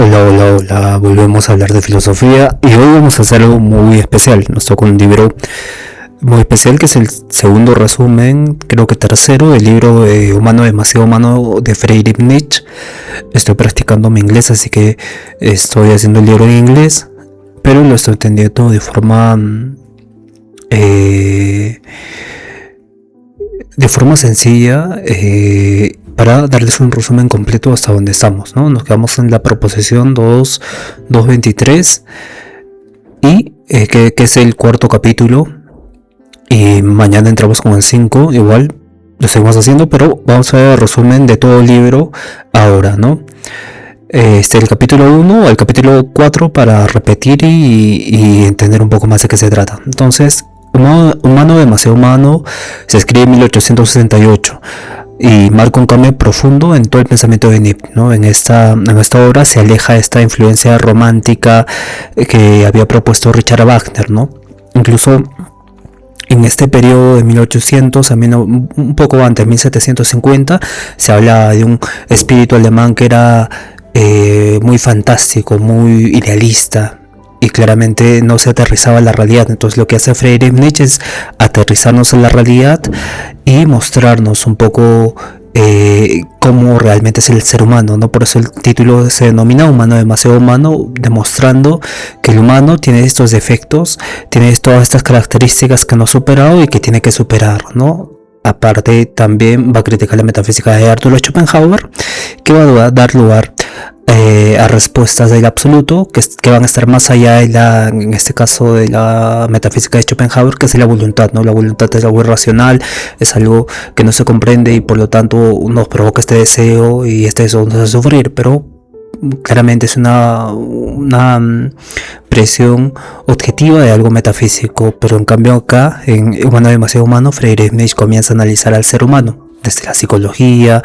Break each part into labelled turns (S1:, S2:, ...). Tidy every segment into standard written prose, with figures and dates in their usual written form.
S1: Hola, hola, hola, volvemos a hablar de filosofía y hoy vamos a hacer algo muy especial. Nos toca un libro muy especial que es el segundo resumen, creo que tercero, del libro Humano demasiado humano de Friedrich Nietzsche. Estoy practicando mi inglés, así que estoy haciendo el libro en inglés, pero lo estoy entendiendo eh, de forma sencilla, para darles un resumen completo hasta donde estamos, ¿no? Nos quedamos en la proposición 2.23 y que es el cuarto capítulo, y mañana entramos con el 5, igual lo seguimos haciendo, pero vamos a ver el resumen de todo el libro ahora, ¿no? El capítulo 1 al capítulo 4 para repetir y entender un poco más de qué se trata. Entonces, Humano demasiado humano se escribe en 1868 y marca un cambio profundo en todo el pensamiento de Nietzsche, ¿no? En esta obra se aleja esta influencia romántica que había propuesto Richard Wagner, ¿no? Incluso en este periodo de 1800, también un poco antes, 1750, se habla de un espíritu alemán que era muy fantástico, muy idealista, y claramente no se aterrizaba en la realidad. Entonces lo que hace Friedrich Nietzsche es aterrizarnos en la realidad y mostrarnos un poco cómo realmente es el ser humano, ¿no? Por eso el título se denomina Humano demasiado humano, demostrando que el humano tiene estos defectos, tiene todas estas características que no ha superado y que tiene que superar, ¿no? Aparte, también va a criticar la metafísica de Arthur Schopenhauer, que va a dar lugar a respuestas del absoluto que van a estar más allá de en este caso, de la metafísica de Schopenhauer, que es la voluntad, ¿no? La voluntad es algo irracional, es algo que no se comprende y por lo tanto nos provoca este deseo, y este deseo nos hace sufrir, pero claramente es una presión objetiva de algo metafísico. Pero en cambio acá, en Humano demasiado humano, Friedrich Nietzsche comienza a analizar al ser humano desde la psicología,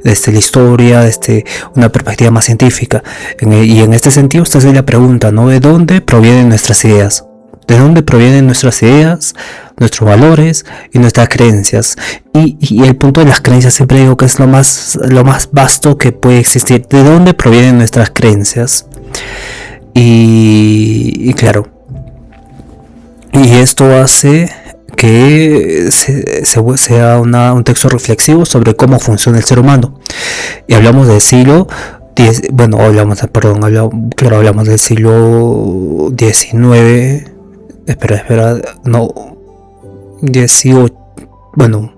S1: desde la historia, desde una perspectiva más científica. Y en este sentido, esta es la pregunta, ¿no? ¿De dónde provienen nuestras ideas? ¿De dónde provienen nuestras ideas, nuestros valores y nuestras creencias? Y el punto de las creencias siempre digo que es lo más vasto que puede existir. ¿De dónde provienen nuestras creencias? Y claro, y esto hace que sea un texto reflexivo sobre cómo funciona el ser humano. Y hablamos del siglo X, bueno, hablamos del siglo XIX, no, 18, bueno,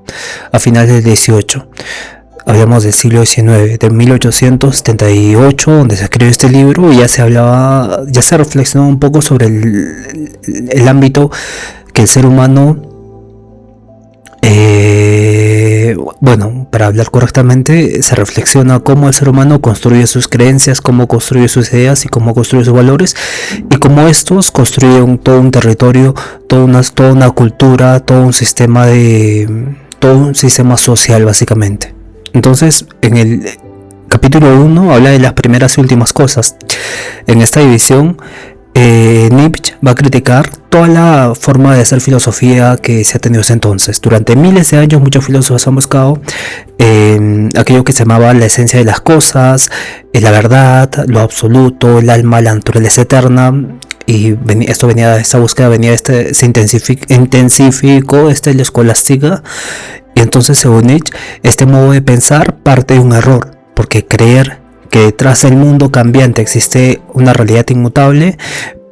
S1: a finales del 18. Hablamos del siglo XIX, de 1878, donde se escribió este libro, y ya se reflexionó un poco sobre el ámbito que el ser humano, para hablar correctamente, se reflexiona cómo el ser humano construye sus creencias, cómo construye sus ideas y cómo construye sus valores, y cómo estos construyen todo un territorio, toda una cultura, todo un sistema social, básicamente. Entonces, en el capítulo 1 habla de las primeras y últimas cosas. En esta división, Nietzsche va a criticar toda la forma de hacer filosofía que se ha tenido desde entonces. Durante miles de años muchos filósofos han buscado aquello que se llamaba la esencia de las cosas, la verdad, lo absoluto, el alma, la naturaleza eterna. Y esta búsqueda se intensificó la escolástica. Y entonces, según Nietzsche, este modo de pensar parte de un error, porque creer que detrás del mundo cambiante existe una realidad inmutable,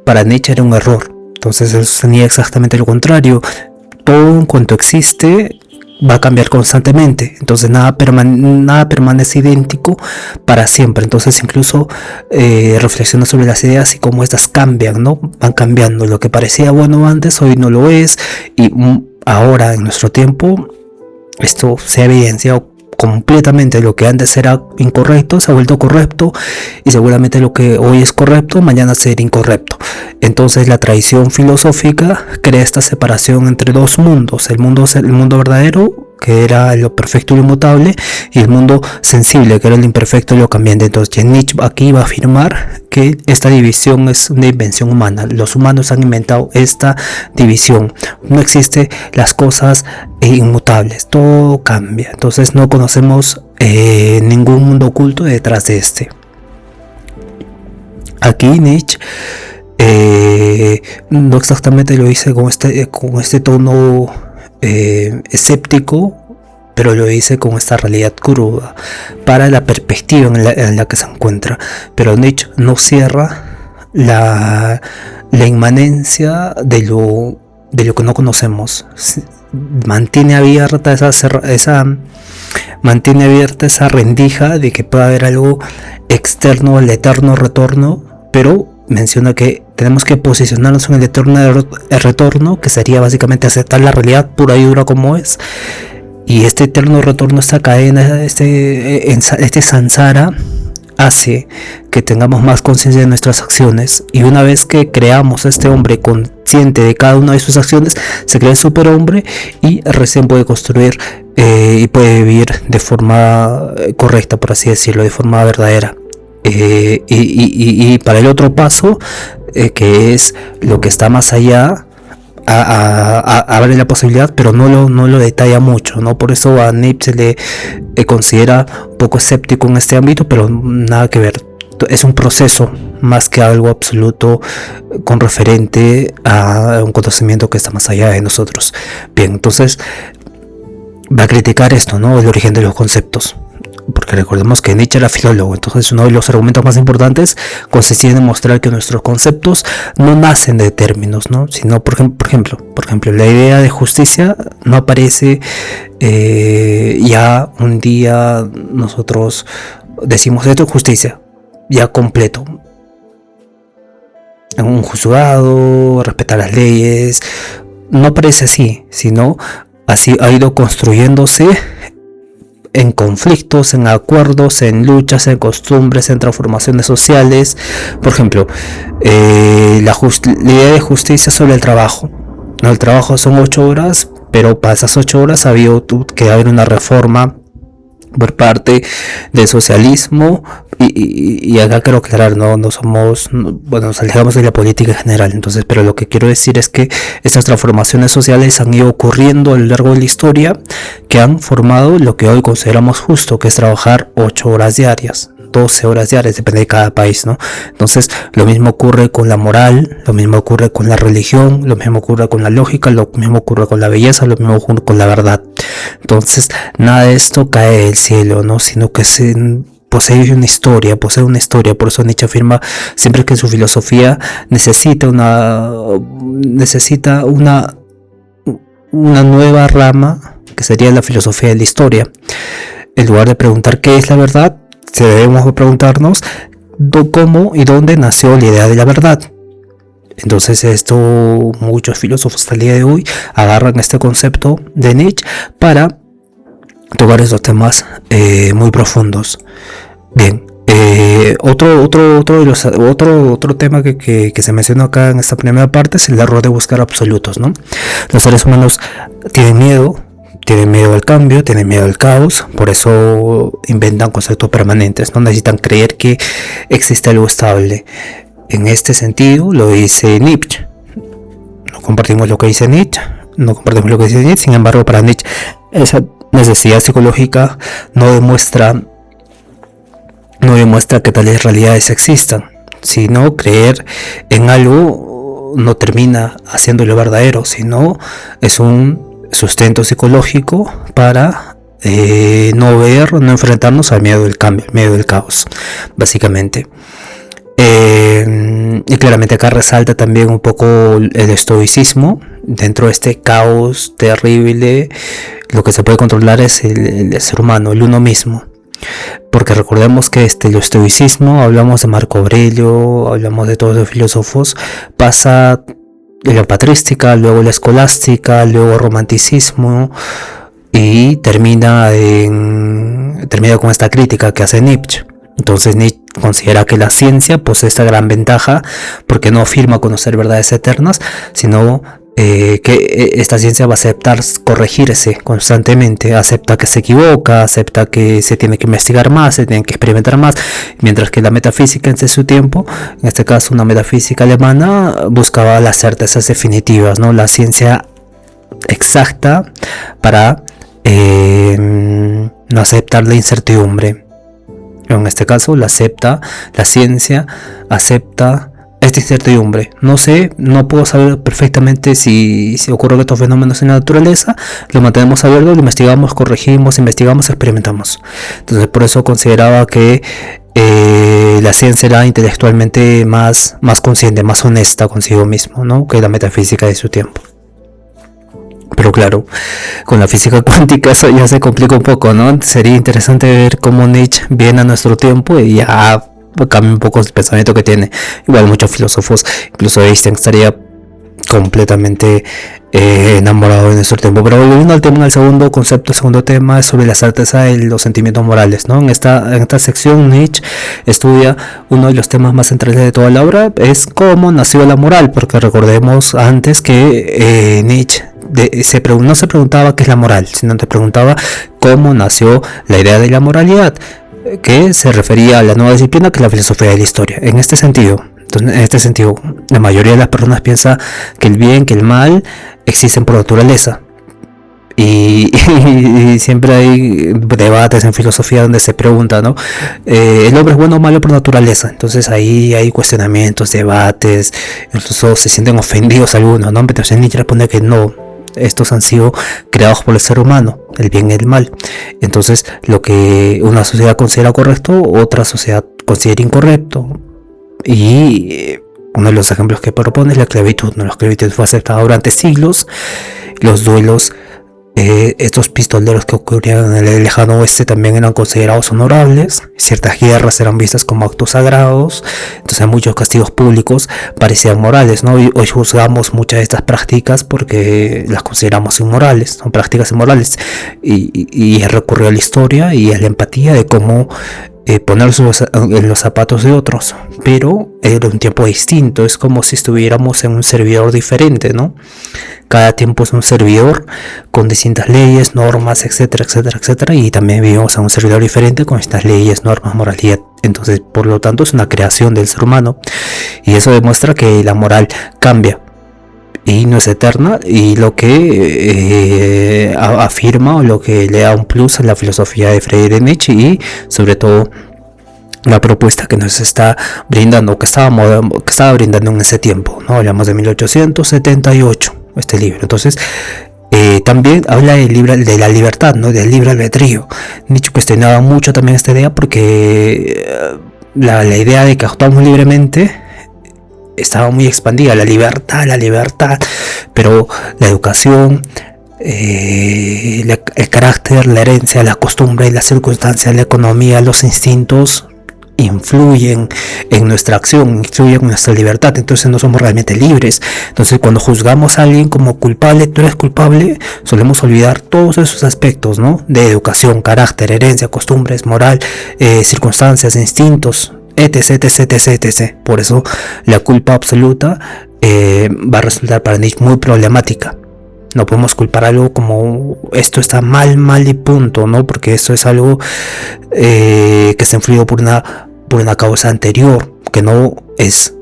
S1: para Nietzsche era un error. Entonces él sostenía exactamente lo contrario. Todo en cuanto existe va a cambiar constantemente, entonces nada permanece idéntico para siempre. Entonces incluso reflexiona sobre las ideas y cómo estas cambian, ¿no? Van cambiando. Lo que parecía bueno antes hoy no lo es, y ahora en nuestro tiempo esto se ha evidenciado completamente. Lo que antes era incorrecto se ha vuelto correcto, y seguramente lo que hoy es correcto mañana será incorrecto. Entonces la tradición filosófica crea esta separación entre dos mundos: el mundo verdadero, que era lo perfecto y lo inmutable, y el mundo sensible, que era lo imperfecto y lo cambiante. Entonces Nietzsche aquí va a afirmar que esta división es una invención humana. Los humanos han inventado esta división. No existen las cosas inmutables, todo cambia. Entonces no conocemos ningún mundo oculto detrás de este. Aquí Nietzsche no exactamente lo hice con este tono escéptico, pero lo hice con esta realidad cruda para la perspectiva en la que se encuentra. Pero Nietzsche no cierra la inmanencia de lo que no conocemos. Mantiene abierta mantiene abierta esa rendija de que puede haber algo externo al eterno retorno, pero menciona que tenemos que posicionarnos en el eterno retorno, que sería básicamente aceptar la realidad pura y dura como es. Y este eterno retorno, esta cadena, este samsara, hace que tengamos más conciencia de nuestras acciones. Y una vez que creamos a este hombre consciente de cada una de sus acciones, se crea el superhombre y recién puede construir y puede vivir de forma correcta, por así decirlo, de forma verdadera. Y para el otro paso, que es lo que está más allá, abre la posibilidad, pero no lo detalla mucho, ¿no? Por eso a Nietzsche se le considera un poco escéptico en este ámbito, pero nada que ver. Es un proceso más que algo absoluto con referente a un conocimiento que está más allá de nosotros. Bien, entonces va a criticar esto, ¿no? El origen de los conceptos. Porque recordemos que Nietzsche era filólogo, entonces uno de los argumentos más importantes consistía en demostrar que nuestros conceptos no nacen de términos, ¿no? Sino, por ejemplo, la idea de justicia no aparece ya un día nosotros decimos esto es justicia, ya completo. En un juzgado, respetar las leyes, no aparece así, sino así ha ido construyéndose en conflictos, en acuerdos, en luchas, en costumbres, en transformaciones sociales. Por ejemplo, la idea de justicia sobre el trabajo. No, el trabajo son 8 horas, pero para esas 8 horas había que haber una reforma por parte del socialismo y acá quiero aclarar, no somos, bueno, nos alejamos de la política en general, entonces, pero lo que quiero decir es que estas transformaciones sociales han ido ocurriendo a lo largo de la historia, que han formado lo que hoy consideramos justo, que es trabajar 8 horas diarias, 12 horas diarias, depende de cada país, ¿no? Entonces, lo mismo ocurre con la moral, lo mismo ocurre con la religión, lo mismo ocurre con la lógica, lo mismo ocurre con la belleza, lo mismo ocurre con la verdad. Entonces, nada de esto cae del cielo, ¿no? Sino que posee una historia, por eso Nietzsche afirma siempre que su filosofía necesita una nueva rama, que sería la filosofía de la historia. En lugar de preguntar qué es la verdad, debemos preguntarnos cómo y dónde nació la idea de la verdad. Entonces muchos filósofos hasta el día de hoy agarran este concepto de Nietzsche para tocar esos temas muy profundos. Bien, otro tema que se menciona acá en esta primera parte es el error de buscar absolutos, ¿no? Los seres humanos tienen miedo al cambio, tienen miedo al caos, por eso inventan conceptos permanentes, no necesitan creer que existe algo estable. En este sentido lo dice Nietzsche. No compartimos lo que dice Nietzsche, sin embargo para Nietzsche esa necesidad psicológica no demuestra que tales realidades existan, sino creer en algo no termina haciéndolo verdadero, sino es un sustento psicológico para no enfrentarnos al miedo del cambio, al miedo del caos, básicamente. Y claramente acá resalta también un poco el estoicismo. Dentro de este caos terrible, lo que se puede controlar es el ser humano, el uno mismo. Porque recordemos que el estoicismo, hablamos de Marco Aurelio, hablamos de todos los filósofos, pasa de la patrística, luego la escolástica, luego el romanticismo y termina con esta crítica que hace Nietzsche. Entonces Nietzsche considera que la ciencia posee esta gran ventaja porque no afirma conocer verdades eternas, sino que esta ciencia va a aceptar corregirse constantemente, acepta que se equivoca, acepta que se tiene que investigar más, se tiene que experimentar más, mientras que la metafísica en su tiempo, en este caso una metafísica alemana, buscaba las certezas definitivas, ¿no? La ciencia exacta para no aceptar la incertidumbre. En este caso, la ciencia acepta esta incertidumbre. No sé, no puedo saber perfectamente si ocurren estos fenómenos en la naturaleza. Lo mantenemos abierto, lo investigamos, corregimos, investigamos, experimentamos. Entonces, por eso consideraba que la ciencia era intelectualmente más consciente, más honesta consigo mismo, ¿no? Que la metafísica de su tiempo. Pero claro, con la física cuántica eso ya se complica un poco, ¿no? Sería interesante ver cómo Nietzsche viene a nuestro tiempo y ya cambia un poco el pensamiento que tiene. Igual muchos filósofos, incluso Einstein estaría completamente enamorado de nuestro tiempo. Pero volviendo al tema, el segundo concepto, el segundo tema es sobre la certeza de los sentimientos morales, ¿no? En esta sección Nietzsche estudia uno de los temas más centrales de toda la obra, es cómo nació la moral, porque recordemos antes que Nietzsche no se preguntaba qué es la moral, sino te preguntaba cómo nació la idea de la moralidad, que se refería a la nueva disciplina que es la filosofía de la historia. En este sentido, la mayoría de las personas piensa que el bien, que el mal existen por naturaleza. Y siempre hay debates en filosofía donde se pregunta, ¿no? ¿El hombre es bueno o malo por naturaleza? Entonces ahí hay cuestionamientos, debates, incluso se sienten ofendidos algunos, ¿no? Pero Nietzsche responde que no. Estos han sido creados por el ser humano, el bien y el mal. Entonces, lo que una sociedad considera correcto, otra sociedad considera incorrecto. Y uno de los ejemplos que propone es la esclavitud, ¿no? La esclavitud fue aceptada durante siglos. Los duelos, estos pistoleros que ocurrían en el lejano oeste también eran considerados honorables. Ciertas guerras eran vistas como actos sagrados. Entonces muchos castigos públicos parecían morales, ¿no? Hoy juzgamos muchas de estas prácticas porque las consideramos inmorales, son prácticas inmorales. Y recurrió a la historia y a la empatía de cómo ponerse en los zapatos de otros, pero era un tiempo distinto. Es como si estuviéramos en un servidor diferente, ¿no? Cada tiempo es un servidor con distintas leyes, normas, etcétera, etcétera, etcétera, y también vivimos en un servidor diferente con estas leyes, normas, moralidad. Entonces, por lo tanto, es una creación del ser humano, y eso demuestra que la moral cambia y no es eterna, y lo que afirma o lo que le da un plus a la filosofía de Friedrich Nietzsche, y sobre todo la propuesta que nos está brindando, que estaba brindando en ese tiempo, ¿no? Hablamos de 1878, este libro. Entonces también habla de la libertad, ¿no? Del libre albedrío. Nietzsche cuestionaba mucho también esta idea porque la idea de que actuamos libremente estaba muy expandida, la libertad, pero la educación, el carácter, la herencia, la costumbre, las circunstancias, la economía, los instintos influyen en nuestra acción, influyen en nuestra libertad. Entonces no somos realmente libres. Entonces cuando juzgamos a alguien como culpable, tú eres culpable, solemos olvidar todos esos aspectos, ¿no? De educación, carácter, herencia, costumbres, moral, circunstancias, instintos, etc, etc, etc, etc. Por eso la culpa absoluta va a resultar para Nietzsche muy problemática. No podemos culpar algo como esto está mal y punto, ¿no? Porque eso es algo que está influido por una causa anterior, que no es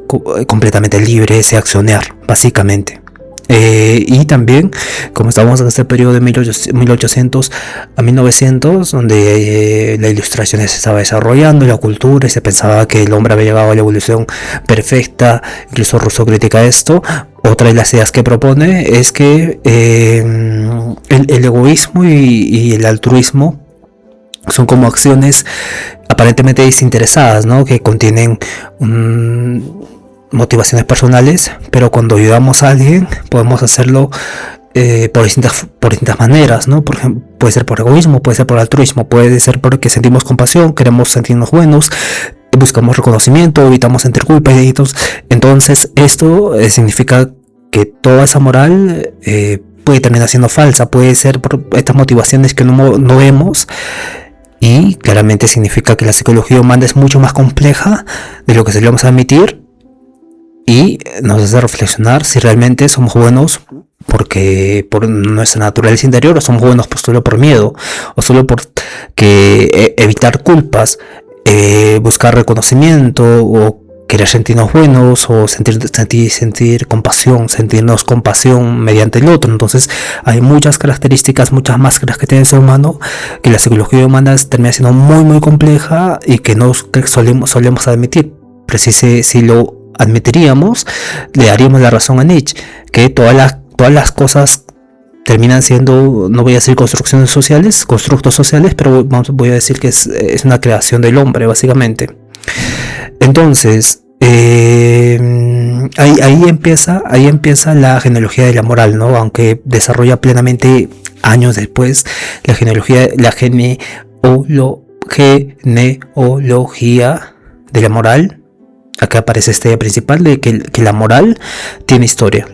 S1: completamente libre ese accionar, básicamente. Y también, como estábamos en este periodo de 1800 a 1900, donde la ilustración se estaba desarrollando, la cultura, y se pensaba que el hombre había llegado a la evolución perfecta. Incluso Rousseau critica esto. Otra de las ideas que propone es que el egoísmo y el altruismo son como acciones aparentemente desinteresadas, ¿no? Que contienen motivaciones personales, pero cuando ayudamos a alguien podemos hacerlo por distintas maneras, ¿no? Por ejemplo, puede ser por egoísmo, puede ser por altruismo, puede ser porque sentimos compasión, queremos sentirnos buenos, buscamos reconocimiento, evitamos sentir culpa y delitos. Entonces esto significa que toda esa moral puede terminar siendo falsa, puede ser por estas motivaciones que no vemos. Y claramente significa que la psicología humana es mucho más compleja de lo que solemos admitir, y nos hace reflexionar si realmente somos buenos porque por nuestra naturaleza interior, o somos buenos solo por miedo, o solo por evitar culpas, buscar reconocimiento, o querer sentirnos buenos o sentir compasión, sentirnos compasión mediante el otro. Entonces hay muchas características, muchas máscaras que tiene el ser humano, que la psicología humana termina siendo muy muy compleja y que no que solemos admitir. Pero si lo admitiríamos, le daríamos la razón a Nietzsche, que todas las cosas terminan siendo, no voy a decir constructos sociales, pero voy a decir que es una creación del hombre, básicamente. Entonces, ahí empieza la genealogía de la moral, ¿no? Aunque desarrolla plenamente años después la genealogía de la moral. Acá aparece esta idea principal de que la moral tiene historia.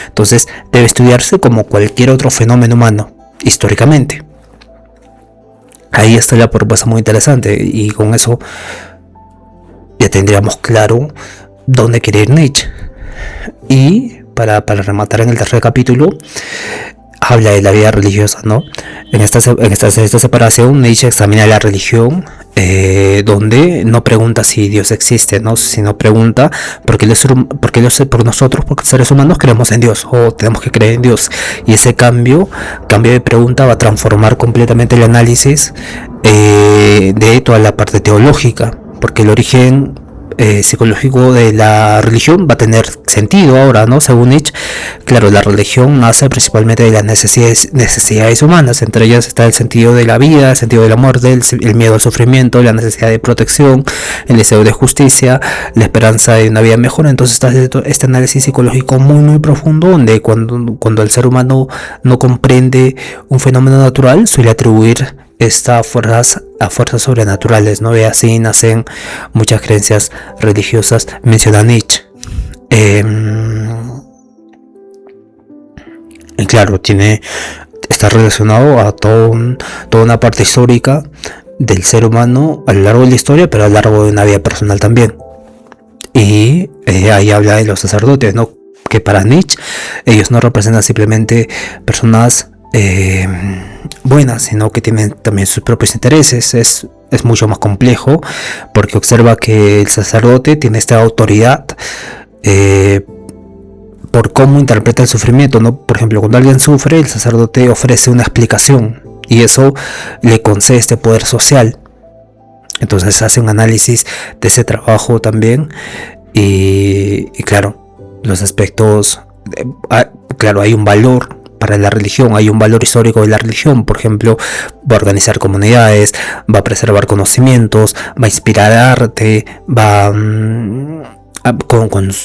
S1: Entonces debe estudiarse como cualquier otro fenómeno humano, históricamente. Ahí está la propuesta muy interesante, y con eso ya tendríamos claro dónde quiere ir Nietzsche. Y para rematar, en el tercer capítulo habla de la vida religiosa, ¿no? En esta separación, Nietzsche examina la religión, donde no pregunta si Dios existe, ¿no? Sino pregunta por qué nosotros, porque seres humanos, creemos en Dios o tenemos que creer en Dios. Y ese cambio de pregunta va a transformar completamente el análisis de toda la parte teológica, porque el origen psicológico de la religión va a tener sentido ahora, ¿no? Según Nietzsche, claro, la religión nace principalmente de las necesidades humanas. Entre ellas está el sentido de la vida, el sentido de la muerte, el miedo al sufrimiento, la necesidad de protección, el deseo de justicia, la esperanza de una vida mejor. Entonces está este análisis psicológico muy muy profundo, donde cuando el ser humano no comprende un fenómeno natural, suele atribuir a fuerzas sobrenaturales, ¿no? Y así nacen muchas creencias religiosas, menciona Nietzsche. Y claro, está relacionado a toda una parte histórica del ser humano a lo largo de la historia, pero a lo largo de una vida personal también. Y ahí habla de los sacerdotes, ¿no? Que para Nietzsche ellos no representan simplemente personas buenas, sino que tienen también sus propios intereses. Es mucho más complejo, porque observa que el sacerdote tiene esta autoridad por cómo interpreta el sufrimiento, ¿no? Por ejemplo, cuando alguien sufre, el sacerdote ofrece una explicación y eso le concede este poder social. Entonces hace un análisis de ese trabajo también, y claro, los aspectos, claro, hay un valor para la religión, hay un valor histórico de la religión. Por ejemplo, va a organizar comunidades, va a preservar conocimientos, va a inspirar arte,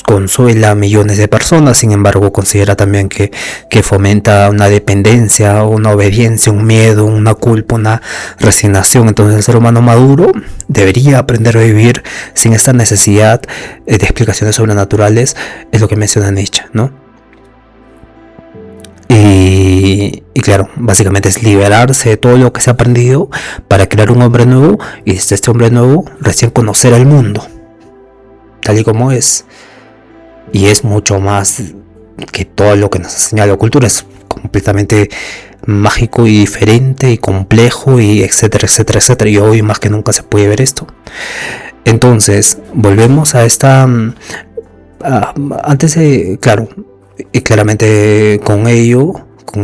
S1: consuela a millones de personas. Sin embargo, considera también que fomenta una dependencia, una obediencia, un miedo, una culpa, una resignación. Entonces el ser humano maduro debería aprender a vivir sin esta necesidad de explicaciones sobrenaturales, es lo que menciona Nietzsche, ¿no? Y claro, básicamente es liberarse de todo lo que se ha aprendido para crear un hombre nuevo, y desde este hombre nuevo recién conocer al mundo tal y como es. Y es mucho más que todo lo que nos ha enseñado la cultura. Es completamente mágico y diferente y complejo, y etcétera, etcétera, etcétera. Y hoy más que nunca se puede ver esto. Entonces volvemos a esta antes de, claro, y claramente con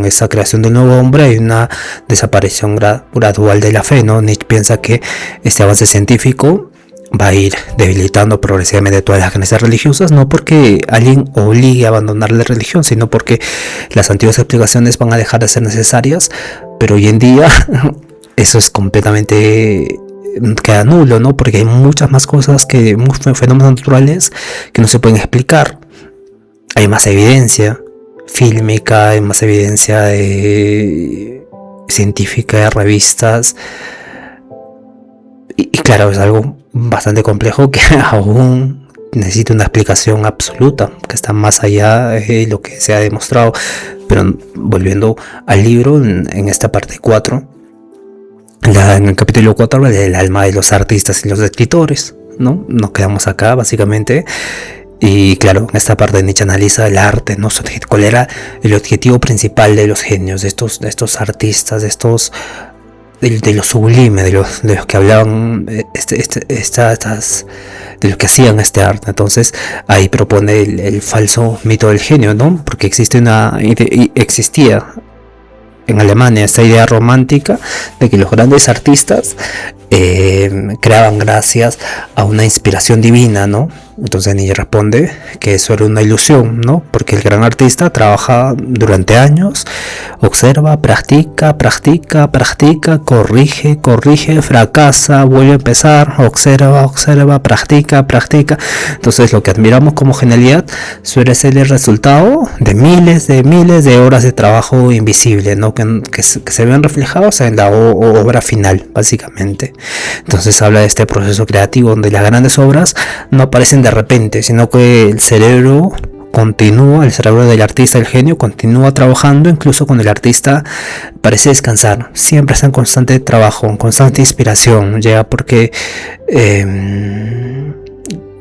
S1: esa creación del nuevo hombre, hay una desaparición gradual de la fe, ¿no? Nietzsche piensa que este avance científico va a ir debilitando progresivamente todas las creencias religiosas, no porque alguien obligue a abandonar la religión, sino porque las antiguas explicaciones van a dejar de ser necesarias. Pero hoy en día eso es completamente, queda nulo, ¿no? Porque hay muchas más cosas, fenómenos naturales que no se pueden explicar. Hay más evidencia fílmica, hay más evidencia científica de revistas, y claro, es algo bastante complejo que aún necesita una explicación absoluta, que está más allá de lo que se ha demostrado. Pero volviendo al libro, en esta parte 4, en el capítulo 4 habla del alma de los artistas y los escritores, ¿no? Nos quedamos acá básicamente. Y claro, en esta parte Nietzsche analiza el arte, ¿no? ¿Cuál era el objetivo principal de los genios, de estos artistas, de estos de lo sublime, de los que hablaban, de los que hacían este arte. Entonces ahí propone el falso mito del genio, ¿no? Porque existía en Alemania esta idea romántica de que los grandes artistas creaban gracias a una inspiración divina, ¿no? Entonces Nietzsche responde que eso era una ilusión, ¿no? Porque el gran artista trabaja durante años, observa, practica, corrige, fracasa, vuelve a empezar, observa, practica. Entonces lo que admiramos como genialidad suele ser el resultado de miles de horas de trabajo invisible, ¿no? Que se ven reflejados en la obra final, básicamente. Entonces habla de este proceso creativo donde las grandes obras no aparecen de repente, sino que el cerebro del artista, el genio, continúa trabajando incluso cuando el artista parece descansar. Siempre está en constante trabajo, en constante inspiración. Llega porque,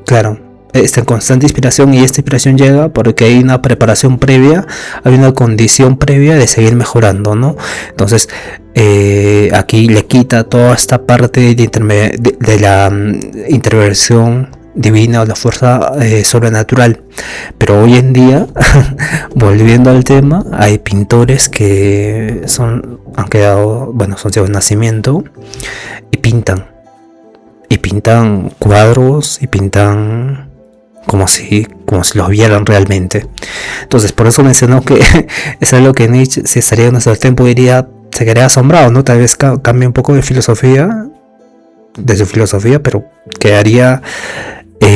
S1: claro, está en constante inspiración, y esta inspiración llega porque hay una preparación previa, hay una condición previa de seguir mejorando, ¿no? Entonces aquí le quita toda esta parte de la intervención divina o la fuerza sobrenatural. Pero hoy en día, volviendo al tema, hay pintores que son de nacimiento y pintan cuadros y pintan como si los vieran realmente. Entonces por eso mencionó que es algo que Nietzsche, si estaría en nuestro tiempo, se quedaría asombrado, ¿no? Tal vez cambie un poco de su filosofía, pero quedaría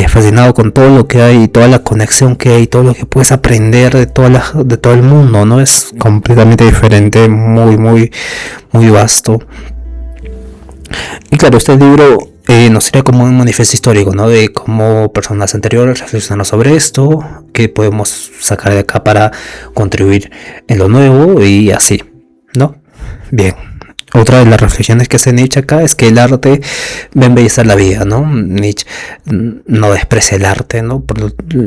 S1: fascinado con todo lo que hay, toda la conexión que hay, todo lo que puedes aprender de todo el mundo, ¿no? Es completamente diferente, muy vasto. Y claro, este libro nos sirve como un manifiesto histórico, ¿no? De cómo personas anteriores reflexionaron sobre esto, que podemos sacar de acá para contribuir en lo nuevo y así, ¿no? Bien. Otra de las reflexiones que hace Nietzsche acá es que el arte va a embellecer la vida, ¿no? Nietzsche no desprecia el arte, ¿no?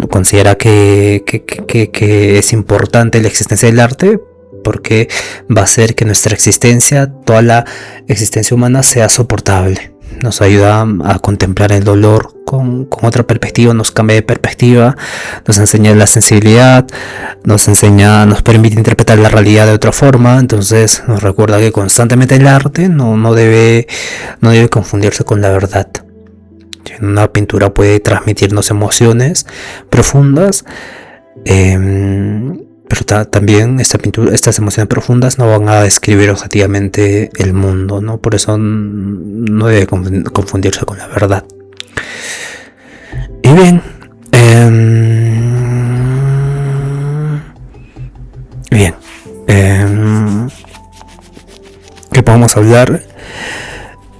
S1: Considera que es importante la existencia del arte, porque va a hacer que nuestra existencia, toda la existencia humana, sea soportable. Nos ayuda a contemplar el dolor con otra perspectiva, nos cambia de perspectiva, nos enseña la sensibilidad, nos permite interpretar la realidad de otra forma. Entonces nos recuerda que constantemente el arte no debe confundirse con la verdad. Una pintura puede transmitirnos emociones profundas, pero también estas emociones profundas no van a describir objetivamente el mundo, ¿no? Por eso no debe confundirse con la verdad. Y bien, ¿qué podemos hablar?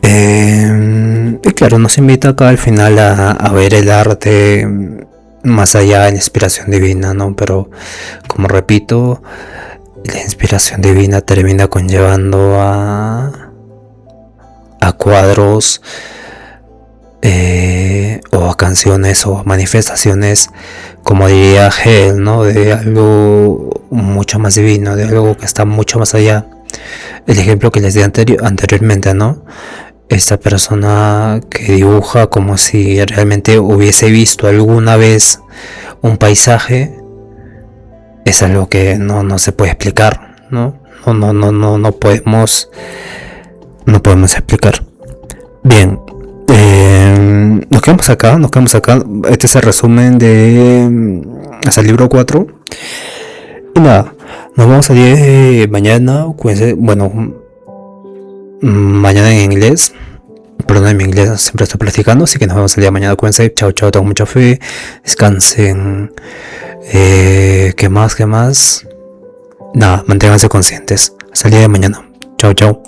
S1: Y claro, nos invita acá al final a ver el arte más allá de la inspiración divina, ¿no? Pero como repito, la inspiración divina termina conllevando a cuadros o a canciones o a manifestaciones, como diría Hegel, ¿no? De algo mucho más divino, de algo que está mucho más allá. El ejemplo que les di anteriormente, ¿no? Esta persona que dibuja como si realmente hubiese visto alguna vez un paisaje, es algo que no se puede explicar, ¿no? No podemos explicar. Bien, nos quedamos acá. Este es el resumen de hasta el libro 4. Y nada, nos vamos a ir mañana. Mañana en inglés. Perdón, en mi inglés siempre estoy practicando, así que nos vemos el día de mañana. Cuídense, chao, tengo mucha fe, descansen. ¿Qué más? Nada, manténganse conscientes. Hasta el día de mañana. Chao.